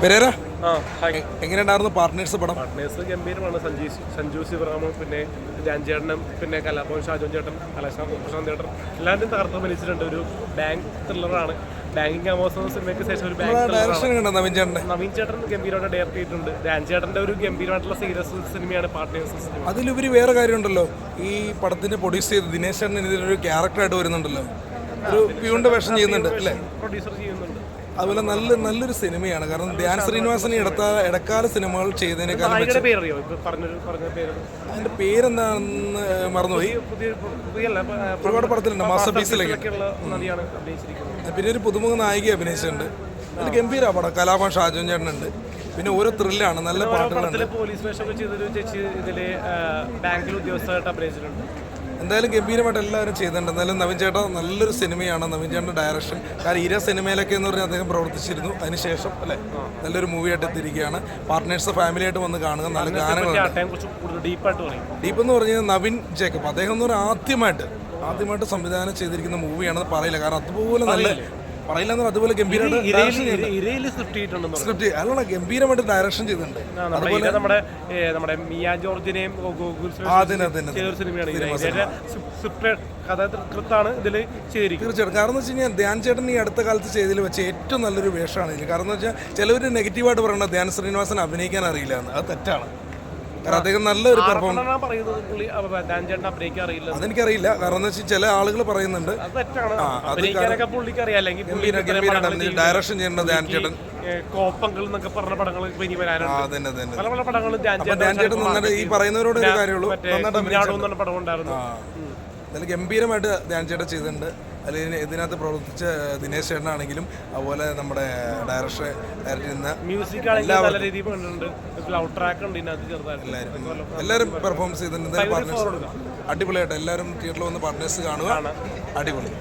Pereira എങ്ങനെയുണ്ടായിരുന്നു partners പടം? Partners ഗംഭീരമാണ്. സഞ്ജു ശിവറാമും പിന്നെ ജാൻചേട്ടനും പിന്നെ കലാഭവൻ ഷാജോൻ ചേട്ടൻ, കലാശാന്ത് ചേട്ടൻ എല്ലാവരും തകർത്ത് മത്സരിച്ചിട്ടുണ്ട്. ഒരു ബാങ്ക് ത്രില്ലറാണ്. ബാങ്കിങ് അമോസോ സിനിമയ്ക്ക് ശേഷം ഒരു ബാങ്ക് നവീൻ ചേട്ടൻ ഗംഭീരമായിട്ട് ഡയറക്ട് ചെയ്തിട്ടുണ്ട്. ജാൻചേട്ടൻ്റെ ഒരു ഗംഭീരമായിട്ടുള്ള സീരിയസ് സിനിമയാണ് പാർട്ട്നേഴ്സ്. അതിലുപരി വേറെ കാര്യമുണ്ടല്ലോ, ഈ പടത്തിന് പ്രൊഡ്യൂസ് ചെയ്ത് ദിനേശ് ചേട്ടൻ ഇതിലൊരു ക്യാരക്ടറായിട്ട് വരുന്നുണ്ടല്ലോ, ഒരു പ്യൂണിന്റെ വേഷം ചെയ്യുന്നുണ്ട് അല്ലേ? പ്രൊഡ്യൂസർ ചെയ്യുന്നുണ്ട്. അതുപോലെ നല്ലൊരു സിനിമയാണ്. കാരണം ധ്യാൻ ശ്രീനിവാസന് ഇടക്കാല സിനിമകൾ ചെയ്തതിനേക്കാളും അതിന്റെ പേരെന്താണെന്ന് മറന്നുപോയി. ഒരുപാട് പടത്തിലുണ്ട്, മാസ്റ്റർ പീസിലൊക്കെ. പിന്നെ ഒരു പുതുമുഖ നായിക അഭിനയിച്ചിട്ടുണ്ട്. അതിൽ ഗംഭീര പടം. കലാഭവൻ ഷാജോൻ ചേട്ടനുണ്ട്. പിന്നെ ഓരോ ത്രില്ലാണ്, നല്ല പാട്ടുകളുണ്ട്. പോലീസ് വേഷമൊക്കെ ചെയ്തൊരു ചേച്ചി ഇതില് ബാങ്കിൽ ഉദ്യോഗസ്ഥരായിട്ട് അഭിനയിച്ചിട്ടുണ്ട്. എന്തായാലും ഗംഭീരമായിട്ട് എല്ലാവരും ചെയ്തിട്ടുണ്ട്. എന്തായാലും നവീൻ ചേട്ടാ നല്ലൊരു സിനിമയാണ്. നവീൻ ചേട്ടൻ്റെ ഡയറക്ഷൻ, കാരണം ഇര സിനിമയിലൊക്കെ എന്ന് പറഞ്ഞാൽ അദ്ദേഹം പ്രവർത്തിച്ചിരുന്നു. അതിനുശേഷം അല്ലേ നല്ലൊരു മൂവിയായിട്ട് എത്തിയിരിക്കുകയാണ്. പാർട്ട്നേഴ്സ് ഫാമിലിയായിട്ട് വന്ന് കാണുക. നല്ല ഗാനങ്ങളുണ്ട്. ഡീപ്പ് എന്ന് പറഞ്ഞാൽ നവീൻ ജേക്കബ്, അദ്ദേഹം എന്ന് പറഞ്ഞാൽ ആദ്യമായിട്ട് സംവിധാനം ചെയ്തിരിക്കുന്ന മൂവിയാണെന്ന് പറയില്ല. കാരണം അതുപോലെ നല്ല പറയില്ല, അതുപോലെ ഗംഭീരമായിട്ട് ഗംഭീരമായിട്ട് ഡയറക്ഷൻ ചെയ്തിട്ടുണ്ട്. അതുപോലെ നമ്മുടെ മിയ ജോർജിനെയും കഥാകൃത്താണ് ഇതിൽ ചെയ്തിരിക്കുന്നത്. തീർച്ചയായിട്ടും. കാരണം എന്ന് വെച്ച് കഴിഞ്ഞാൽ ധ്യാൻ ചേട്ടൻ ഈ അടുത്ത കാലത്ത് ചെയ്തതിൽ വെച്ച് ഏറ്റവും നല്ലൊരു വേഷമാണ് ഇതിൽ. കാരണം എന്ന് വെച്ചാൽ ചിലവർ നെഗറ്റീവായിട്ട് പറയണത് ധ്യാൻ ശ്രീനിവാസൻ അഭിനയിക്കാൻ അറിയില്ല എന്ന്. അത് തെറ്റാണ്. കാരണം അദ്ദേഹം നല്ലൊരു പെർഫോമൻസ്. അതെനിക്കറിയില്ല. കാരണം എന്ന് വെച്ചാൽ ചില ആളുകൾ പറയുന്നുണ്ട് ഡയറക്ഷൻ ചെയ്യേണ്ട ധ്യാൻ ചേട്ടൻ. കോപ്പങ്ങൾ എന്നൊക്കെ പറഞ്ഞ പടങ്ങൾ ഇനി വരാനുണ്ട്. പല പല പടങ്ങളും ധ്യാൻ ചേട്ടൻ നന്നായിട്ട് ഈ പറയുന്നവരോട് ഒരു കാര്യമുള്ളൂ, പടം ഉണ്ടായിരുന്നു. നല്ല ഗംഭീരമായിട്ട് ധ്യാൻ ചേട്ടൻ ചെയ്തിട്ടുണ്ട്. അല്ലെങ്കിൽ ഇതിനകത്ത് പ്രവർത്തിച്ച ദിനേശ് ചേട്ടനാണെങ്കിലും അതുപോലെ നമ്മുടെ ഡയറക്ടർ മ്യൂസിക് എല്ലാവരും പെർഫോമൻസ് ചെയ്തിട്ടുണ്ട്. അടിപൊളിയായിട്ട് എല്ലാവരും തിയേറ്ററിൽ വന്ന് പാർട്ട്നേഴ്സ് കാണുക. അടിപൊളി.